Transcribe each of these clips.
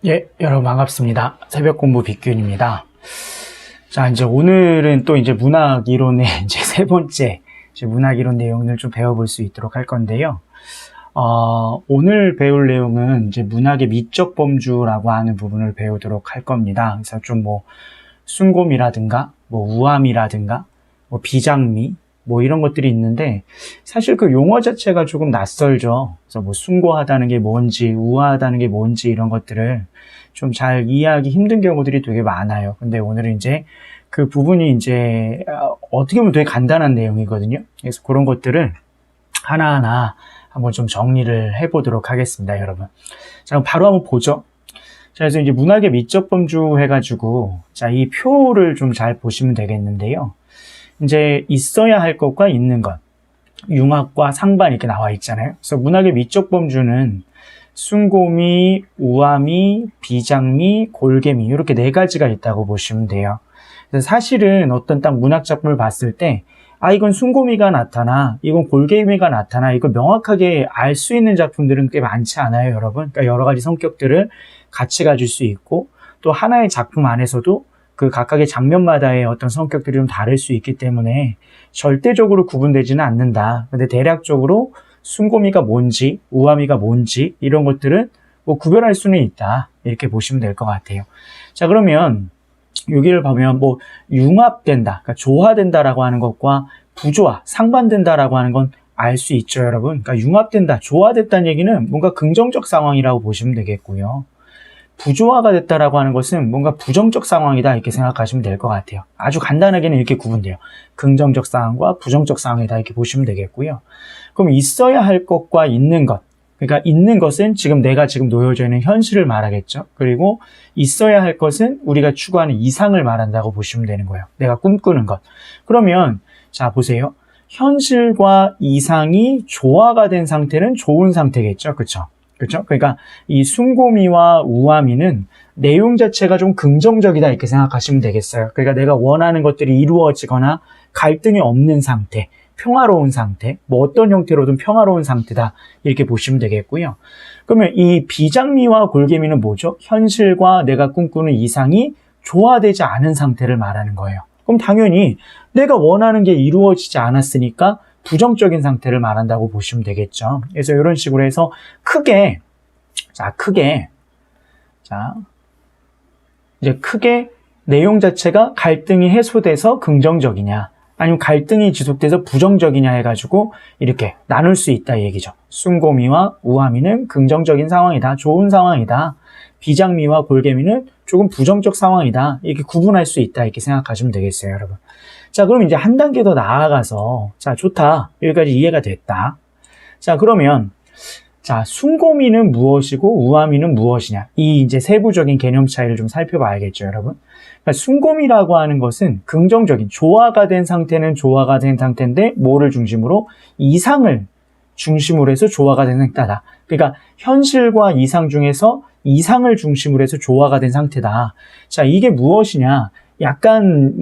예, 여러분 반갑습니다. 새벽 공부 빅균입니다. 자, 이제 오늘은 또 이제 문학 이론의 이제 세 번째 문학 이론 내용을 좀 배워볼 수 있도록 할 건데요. 오늘 배울 내용은 이제 문학의 미적 범주라고 하는 부분을 배우도록 할 겁니다. 그래서 좀 순곰이라든가, 우암이라든가, 비장미, 이런 것들이 있는데, 사실 그 용어 자체가 조금 낯설죠. 그래서 숭고하다는 게 뭔지, 우아하다는 게 뭔지 이런 것들을 좀 잘 이해하기 힘든 경우들이 되게 많아요. 근데 오늘은 이제 그 부분이 이제 어떻게 보면 되게 간단한 내용이거든요. 그래서 그런 것들을 하나하나 한번 좀 정리를 해보도록 하겠습니다, 여러분. 자, 그럼 바로 한번 보죠. 자, 그래서 이제 문학의 미적 범주 해가지고, 자, 이 표를 좀 잘 보시면 되겠는데요. 이제 있어야 할 것과 있는 것, 융합과 상반 이렇게 나와 있잖아요. 그래서 문학의 미적 범주는 순곰이, 우암이, 비장미, 골개미 이렇게 네 가지가 있다고 보시면 돼요. 그래서 사실은 어떤 딱 문학 작품을 봤을 때 이건 순곰이가 나타나, 이건 골개미가 나타나, 이거 명확하게 알 수 있는 작품들은 꽤 많지 않아요, 여러분. 그러니까 여러 가지 성격들을 같이 가질 수 있고, 또 하나의 작품 안에서도 그 각각의 장면마다의 어떤 성격들이 좀 다를 수 있기 때문에 절대적으로 구분되지는 않는다. 근데 대략적으로 순곰이가 뭔지, 우암이가 뭔지 이런 것들은 구별할 수는 있다. 이렇게 보시면 될 것 같아요. 자, 그러면 여기를 보면 융합된다, 그러니까 조화된다라고 하는 것과 부조화, 상반된다라고 하는 건 알 수 있죠, 여러분. 그러니까 융합된다, 조화됐다는 얘기는 뭔가 긍정적 상황이라고 보시면 되겠고요. 부조화가 됐다라고 하는 것은 뭔가 부정적 상황이다 이렇게 생각하시면 될 것 같아요. 아주 간단하게는 이렇게 구분돼요. 긍정적 상황과 부정적 상황이다 이렇게 보시면 되겠고요. 그럼 있어야 할 것과 있는 것, 그러니까 있는 것은 내가 지금 놓여져 있는 현실을 말하겠죠. 그리고 있어야 할 것은 우리가 추구하는 이상을 말한다고 보시면 되는 거예요. 내가 꿈꾸는 것. 그러면 자, 보세요. 현실과 이상이 조화가 된 상태는 좋은 상태겠죠. 그렇죠? 그렇죠? 그러니까 이 순곰이와 우암이는 내용 자체가 좀 긍정적이다 이렇게 생각하시면 되겠어요. 그러니까 내가 원하는 것들이 이루어지거나 갈등이 없는 상태, 평화로운 상태, 어떤 형태로든 평화로운 상태다 이렇게 보시면 되겠고요. 그러면 이 비장미와 골개미는 뭐죠? 현실과 내가 꿈꾸는 이상이 조화되지 않은 상태를 말하는 거예요. 그럼 당연히 내가 원하는 게 이루어지지 않았으니까 부정적인 상태를 말한다고 보시면 되겠죠. 그래서 이런 식으로 해서 크게 내용 자체가 갈등이 해소돼서 긍정적이냐, 아니면 갈등이 지속돼서 부정적이냐 해가지고 이렇게 나눌 수 있다 이 얘기죠. 순곰이와 우암이는 긍정적인 상황이다, 좋은 상황이다. 비장미와 골개미는 조금 부정적 상황이다. 이렇게 구분할 수 있다 이렇게 생각하시면 되겠어요, 여러분. 자, 그럼 이제 한 단계 더 나아가서, 자, 좋다. 여기까지 이해가 됐다. 자, 그러면, 자, 순곰이는 무엇이고 우암이는 무엇이냐. 이 이제 세부적인 개념 차이를 좀 살펴봐야겠죠, 여러분. 그러니까 순곰이라고 하는 것은 긍정적인, 조화가 된 상태는 조화가 된 상태인데, 뭐를 중심으로? 이상을 중심으로 해서 조화가 된 상태다. 그러니까 현실과 이상 중에서 이상을 중심으로 해서 조화가 된 상태다. 자, 이게 무엇이냐? 약간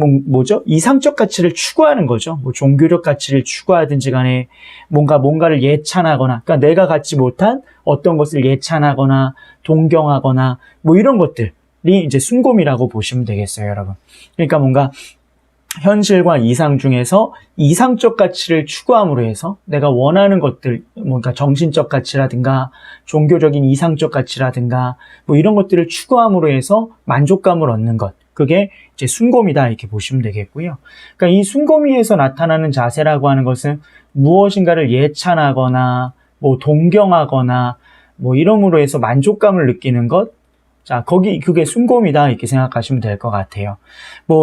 이상적 가치를 추구하는 거죠. 종교적 가치를 추구하든지 간에 뭔가를 예찬하거나, 그러니까 내가 갖지 못한 어떤 것을 예찬하거나 동경하거나 이런 것들이 이제 순곰이라고 보시면 되겠어요, 여러분. 그러니까 뭔가 현실과 이상 중에서 이상적 가치를 추구함으로 해서 내가 원하는 것들, 뭔가 정신적 가치라든가 종교적인 이상적 가치라든가 이런 것들을 추구함으로 해서 만족감을 얻는 것, 그게 이제 순곰이다 이렇게 보시면 되겠고요. 그러니까 이 순곰이에서 나타나는 자세라고 하는 것은 무엇인가를 예찬하거나 동경하거나 이름으로 해서 만족감을 느끼는 것, 자, 그게 순곰이다 이렇게 생각하시면 될 것 같아요.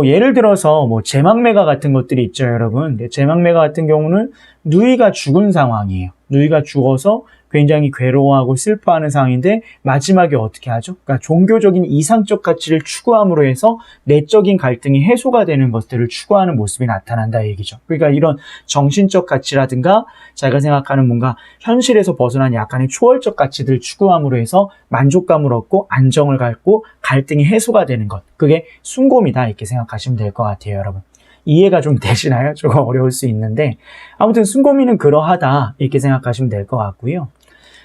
예를 들어서 제망매가 같은 것들이 있죠, 여러분. 제망매가 같은 경우는 누이가 죽은 상황이에요. 누이가 죽어서 굉장히 괴로워하고 슬퍼하는 상황인데 마지막에 어떻게 하죠? 그러니까 종교적인 이상적 가치를 추구함으로 해서 내적인 갈등이 해소가 되는 것들을 추구하는 모습이 나타난다 얘기죠. 그러니까 이런 정신적 가치라든가 자기가 생각하는 뭔가 현실에서 벗어난 약간의 초월적 가치들을 추구함으로 해서 만족감을 얻고 안정을 갖고 갈등이 해소가 되는 것, 그게 순곰이다 이렇게 생각하시면 될 것 같아요, 여러분. 이해가 좀 되시나요? 조금 어려울 수 있는데 아무튼 순곰이는 그러하다 이렇게 생각하시면 될 것 같고요.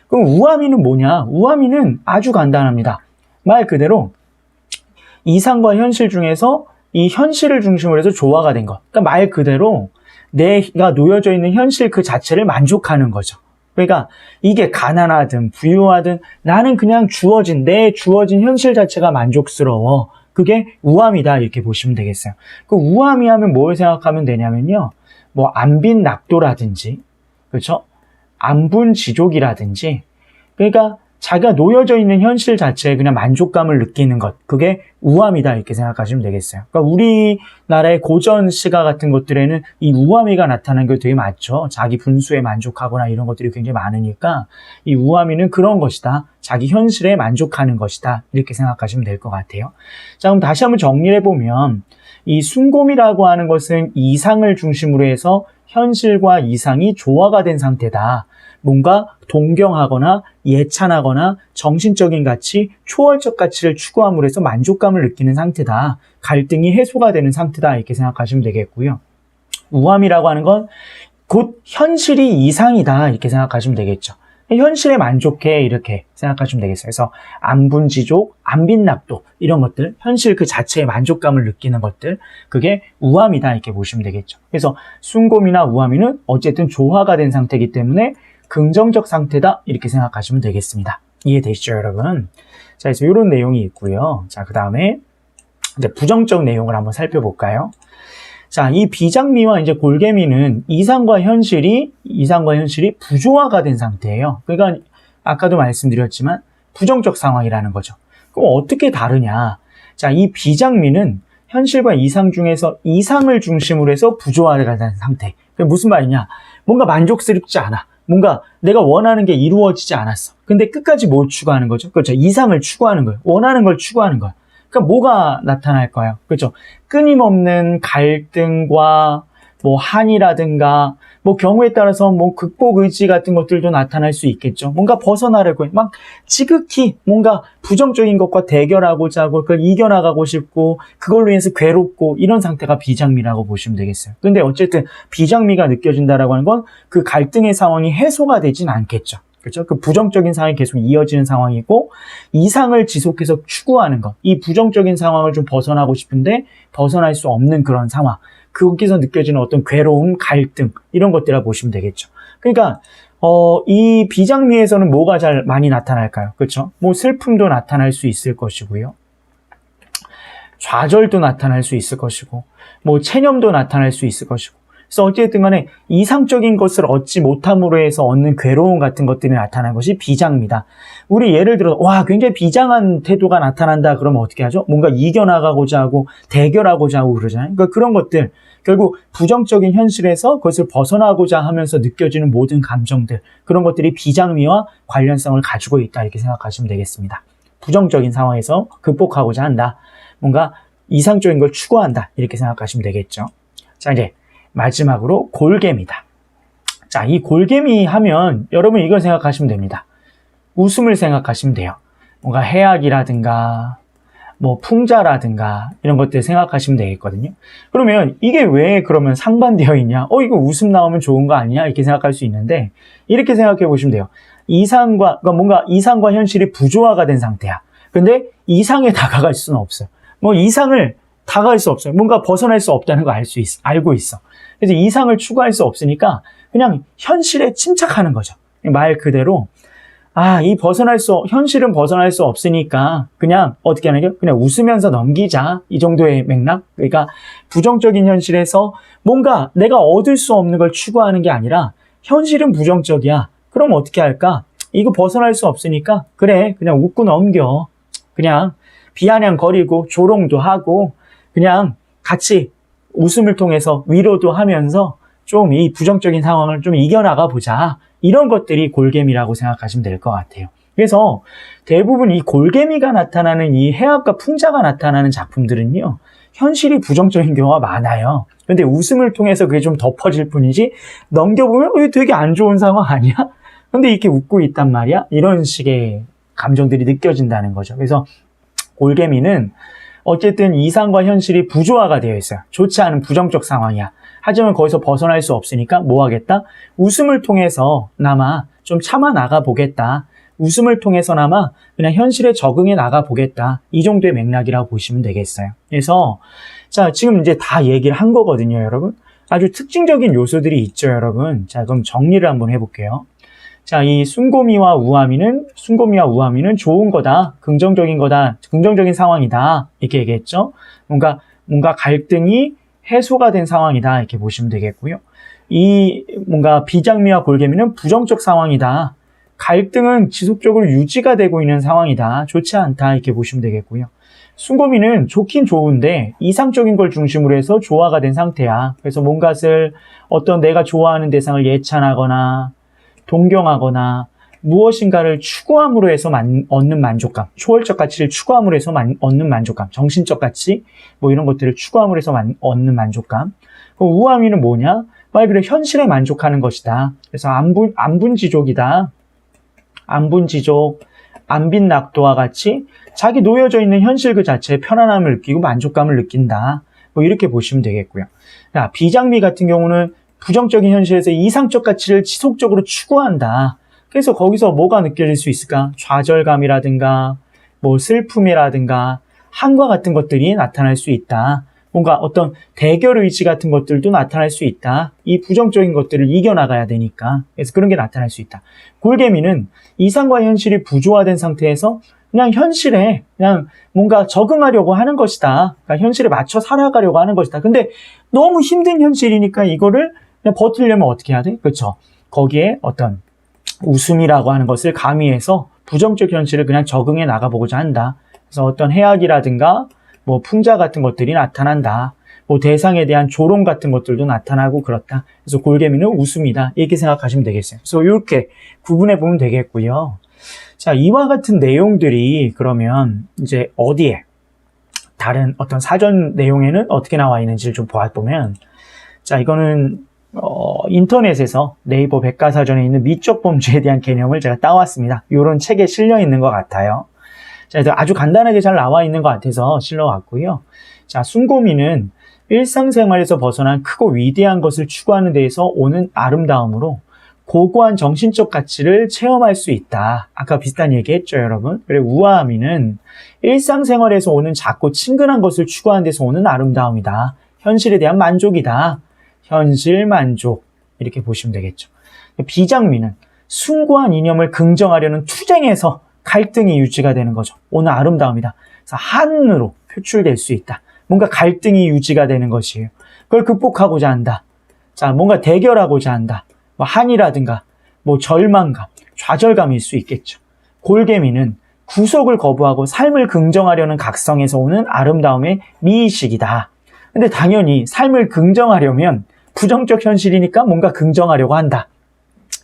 그럼 우암이는 뭐냐? 우암이는 아주 간단합니다. 말 그대로 이상과 현실 중에서 이 현실을 중심으로 해서 조화가 된 것. 그러니까 말 그대로 내가 놓여져 있는 현실 그 자체를 만족하는 거죠. 그러니까 이게 가난하든 부유하든 나는 그냥 내 주어진 현실 자체가 만족스러워. 그게 우함이다 이렇게 보시면 되겠어요. 그 우함이 하면 뭘 생각하면 되냐면요. 뭐 안빈낙도라든지 그렇죠? 안분지족이라든지 그러니까 자기가 놓여져 있는 현실 자체에 그냥 만족감을 느끼는 것. 그게 우함이다 이렇게 생각하시면 되겠어요. 그러니까 우리나라의 고전 시가 같은 것들에는 이 우함이가 나타나는 게 되게 많죠. 자기 분수에 만족하거나 이런 것들이 굉장히 많으니까 이 우함이는 그런 것이다. 자기 현실에 만족하는 것이다. 이렇게 생각하시면 될 것 같아요. 자, 그럼 다시 한번 정리를 해보면 이 순곰이라고 하는 것은 이상을 중심으로 해서 현실과 이상이 조화가 된 상태다. 뭔가 동경하거나 예찬하거나 정신적인 가치, 초월적 가치를 추구함으로 해서 만족감을 느끼는 상태다. 갈등이 해소가 되는 상태다. 이렇게 생각하시면 되겠고요. 우함이라고 하는 건 곧 현실이 이상이다. 이렇게 생각하시면 되겠죠. 현실에 만족해 이렇게 생각하시면 되겠어요. 그래서 안분지족, 안빈낙도 이런 것들, 현실 그 자체에 만족감을 느끼는 것들, 그게 우함이다 이렇게 보시면 되겠죠. 그래서 순곰이나 우함이는 어쨌든 조화가 된 상태이기 때문에 긍정적 상태다 이렇게 생각하시면 되겠습니다. 이해되시죠 여러분? 자, 그래서 이런 내용이 있고요. 자, 그 다음에 이제 부정적 내용을 한번 살펴볼까요? 자, 이 비장미와 이제 골개미는 이상과 현실이 부조화가 된 상태예요. 그러니까 아까도 말씀드렸지만 부정적 상황이라는 거죠. 그럼 어떻게 다르냐? 자, 이 비장미는 현실과 이상 중에서 이상을 중심으로 해서 부조화가 된 상태. 그게 무슨 말이냐? 뭔가 만족스럽지 않아. 뭔가 내가 원하는 게 이루어지지 않았어. 근데 끝까지 뭘 추구하는 거죠? 그렇죠. 이상을 추구하는 거예요. 원하는 걸 추구하는 거예요. 그러니까 뭐가 나타날까요? 그렇죠. 끊임없는 갈등과 뭐 한이라든가 뭐 경우에 따라서 뭐 극복 의지 같은 것들도 나타날 수 있겠죠. 뭔가 벗어나려고 해. 막 지극히 뭔가 부정적인 것과 대결하고자 하고 그걸 이겨나가고 싶고 그걸로 인해서 괴롭고 이런 상태가 비장미라고 보시면 되겠어요. 근데 어쨌든 비장미가 느껴진다라고 하는 건 그 갈등의 상황이 해소가 되진 않겠죠. 그렇죠? 그 부정적인 상황이 계속 이어지는 상황이고 이상을 지속해서 추구하는 것. 이 부정적인 상황을 좀 벗어나고 싶은데 벗어날 수 없는 그런 상황. 거기서 느껴지는 어떤 괴로움, 갈등 이런 것들이라 보시면 되겠죠. 그러니까 이 비장미에서는 뭐가 잘 많이 나타날까요? 그렇죠? 뭐 슬픔도 나타날 수 있을 것이고요. 좌절도 나타날 수 있을 것이고 뭐 체념도 나타날 수 있을 것이고 그래서 어쨌든 간에 이상적인 것을 얻지 못함으로 해서 얻는 괴로움 같은 것들이 나타나는 것이 비장미다. 우리 예를 들어 굉장히 비장한 태도가 나타난다 그러면 어떻게 하죠? 뭔가 이겨나가고자 하고 대결하고자 하고 그러잖아요. 그러니까 그런 것들 결국 부정적인 현실에서 그것을 벗어나고자 하면서 느껴지는 모든 감정들 그런 것들이 비장미와 관련성을 가지고 있다 이렇게 생각하시면 되겠습니다. 부정적인 상황에서 극복하고자 한다. 뭔가 이상적인 걸 추구한다 이렇게 생각하시면 되겠죠. 자, 이제 마지막으로 골개미다. 자, 이 골개미 하면 여러분 이걸 생각하시면 됩니다. 웃음을 생각하시면 돼요. 뭔가 해악이라든가 뭐 풍자라든가 이런 것들 생각하시면 되겠거든요. 그러면 이게 왜 그러면 상반되어 있냐? 이거 웃음 나오면 좋은 거 아니냐? 이렇게 생각할 수 있는데 이렇게 생각해 보시면 돼요. 그러니까 뭔가 이상과 현실이 부조화가 된 상태야. 근데 이상에 다가갈 수는 없어요. 뭐 이상을 다가갈 수 없어요. 뭔가 벗어날 수 없다는 거 알고 있어. 그래서 이상을 추구할 수 없으니까 그냥 현실에 침착하는 거죠. 말 그대로 현실은 벗어날 수 없으니까 그냥 어떻게 하는 게 그냥 웃으면서 넘기자 이 정도의 맥락. 그러니까 부정적인 현실에서 뭔가 내가 얻을 수 없는 걸 추구하는 게 아니라 현실은 부정적이야. 그럼 어떻게 할까? 이거 벗어날 수 없으니까 그래 그냥 웃고 넘겨. 그냥 비아냥거리고 조롱도 하고 그냥 같이 웃음을 통해서 위로도 하면서 좀 이 부정적인 상황을 좀 이겨나가 보자. 이런 것들이 골개미라고 생각하시면 될 것 같아요. 그래서 대부분 이 골개미가 나타나는 이 해악과 풍자가 나타나는 작품들은요. 현실이 부정적인 경우가 많아요. 근데 웃음을 통해서 그게 좀 덮어질 뿐이지 넘겨보면 이거 되게 안 좋은 상황 아니야? 근데 이렇게 웃고 있단 말이야? 이런 식의 감정들이 느껴진다는 거죠. 그래서 골개미는 어쨌든 이상과 현실이 부조화가 되어 있어요. 좋지 않은 부정적 상황이야. 하지만 거기서 벗어날 수 없으니까 뭐 하겠다? 웃음을 통해서 나마 좀 참아 나가 보겠다. 웃음을 통해서나마 그냥 현실에 적응해 나가 보겠다. 이 정도의 맥락이라고 보시면 되겠어요. 그래서 자, 지금 이제 다 얘기를 한 거거든요, 여러분. 아주 특징적인 요소들이 있죠, 여러분. 자, 그럼 정리를 한번 해볼게요. 자, 이 순고미와 우아미는 좋은 거다, 긍정적인 거다, 긍정적인 상황이다, 이렇게 얘기했죠. 뭔가 갈등이 해소가 된 상황이다, 이렇게 보시면 되겠고요. 이 뭔가 비장미와 골개미는 부정적 상황이다. 갈등은 지속적으로 유지가 되고 있는 상황이다. 좋지 않다, 이렇게 보시면 되겠고요. 순고미는 좋긴 좋은데 이상적인 걸 중심으로 해서 조화가 된 상태야. 그래서 뭔가를 어떤 내가 좋아하는 대상을 예찬하거나 동경하거나 무엇인가를 추구함으로 해서 얻는 만족감, 초월적 가치를 추구함으로 해서 얻는 만족감, 정신적 가치 뭐 이런 것들을 추구함으로 해서 얻는 만족감. 우아미는 뭐냐? 말 그대로 현실에 만족하는 것이다. 그래서 안분지족이다. 안분지족, 안빈낙도와 같이 자기 놓여져 있는 현실 그 자체에 편안함을 느끼고 만족감을 느낀다. 뭐 이렇게 보시면 되겠고요. 자, 비장미 같은 경우는 부정적인 현실에서 이상적 가치를 지속적으로 추구한다. 그래서 거기서 뭐가 느껴질 수 있을까? 좌절감이라든가 뭐 슬픔이라든가 한과 같은 것들이 나타날 수 있다. 뭔가 어떤 대결 의지 같은 것들도 나타날 수 있다. 이 부정적인 것들을 이겨나가야 되니까. 그래서 그런 게 나타날 수 있다. 골개미는 이상과 현실이 부조화된 상태에서 그냥 현실에 그냥 뭔가 적응하려고 하는 것이다. 그러니까 현실에 맞춰 살아가려고 하는 것이다. 근데 너무 힘든 현실이니까 이거를 그냥 버티려면 어떻게 해야 돼? 그렇죠. 거기에 어떤 웃음이라고 하는 것을 가미해서 부정적 현실을 그냥 적응해 나가보고자 한다. 그래서 어떤 해악이라든가 뭐 풍자 같은 것들이 나타난다. 뭐 대상에 대한 조롱 같은 것들도 나타나고 그렇다. 그래서 골개미는 웃음이다. 이렇게 생각하시면 되겠어요. 그래서 이렇게 구분해 보면 되겠고요. 자, 이와 같은 내용들이 그러면 이제 어디에 다른 어떤 사전 내용에는 어떻게 나와 있는지를 좀 보면, 자, 이거는 인터넷에서 네이버 백과사전에 있는 미적 범죄에 대한 개념을 제가 따왔습니다. 이런 책에 실려 있는 것 같아요. 자, 아주 간단하게 잘 나와 있는 것 같아서 실러왔고요. 자, 순고미는 일상생활에서 벗어난 크고 위대한 것을 추구하는 데에서 오는 아름다움으로 고고한 정신적 가치를 체험할 수 있다. 아까 비슷한 얘기 했죠, 여러분. 그리고 우아미는 일상생활에서 오는 작고 친근한 것을 추구하는 데서 오는 아름다움이다. 현실에 대한 만족이다. 현실 만족. 이렇게 보시면 되겠죠. 비장미는 숭고한 이념을 긍정하려는 투쟁에서 갈등이 유지가 되는 거죠. 오는 아름다움이다. 그래서 한으로 표출될 수 있다. 뭔가 갈등이 유지가 되는 것이에요. 그걸 극복하고자 한다. 자, 뭔가 대결하고자 한다. 뭐 한이라든가 뭐 절망감, 좌절감일 수 있겠죠. 골개미는 구속을 거부하고 삶을 긍정하려는 각성에서 오는 아름다움의 미의식이다. 근데 당연히 삶을 긍정하려면 부정적 현실이니까 뭔가 긍정하려고 한다.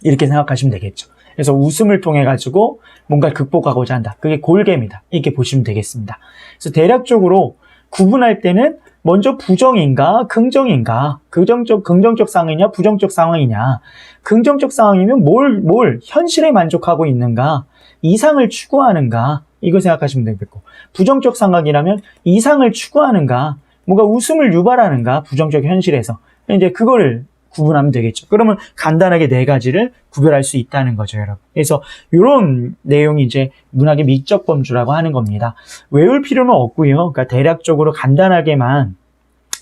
이렇게 생각하시면 되겠죠. 그래서 웃음을 통해 가지고 뭔가를 극복하고자 한다. 그게 골개미다. 이렇게 보시면 되겠습니다. 그래서 대략적으로 구분할 때는 먼저 부정인가 긍정인가, 긍정적 상황이냐 부정적 상황이냐. 긍정적 상황이면 뭘 현실에 만족하고 있는가, 이상을 추구하는가, 이거 생각하시면 되겠고, 부정적 상황이라면 이상을 추구하는가, 뭔가 웃음을 유발하는가, 부정적 현실에서 이제 그거를 구분하면 되겠죠. 그러면 간단하게 네 가지를 구별할 수 있다는 거죠, 여러분. 그래서 이런 내용이 이제 문학의 미적 범주라고 하는 겁니다. 외울 필요는 없고요. 그러니까 대략적으로 간단하게만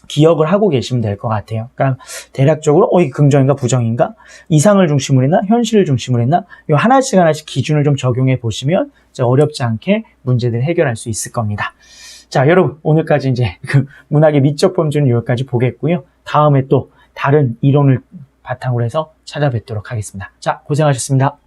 기억을 하고 계시면 될 것 같아요. 그러니까 대략적으로 이게 긍정인가 부정인가, 이상을 중심으로 했나 현실을 중심으로 했나, 이 하나씩 기준을 좀 적용해 보시면 이제 어렵지 않게 문제들을 해결할 수 있을 겁니다. 자, 여러분, 오늘까지 이제 그 문학의 미적 범주는 여기까지 보겠고요. 다음에 또 다른 이론을 바탕으로 해서 찾아뵙도록 하겠습니다. 자, 고생하셨습니다.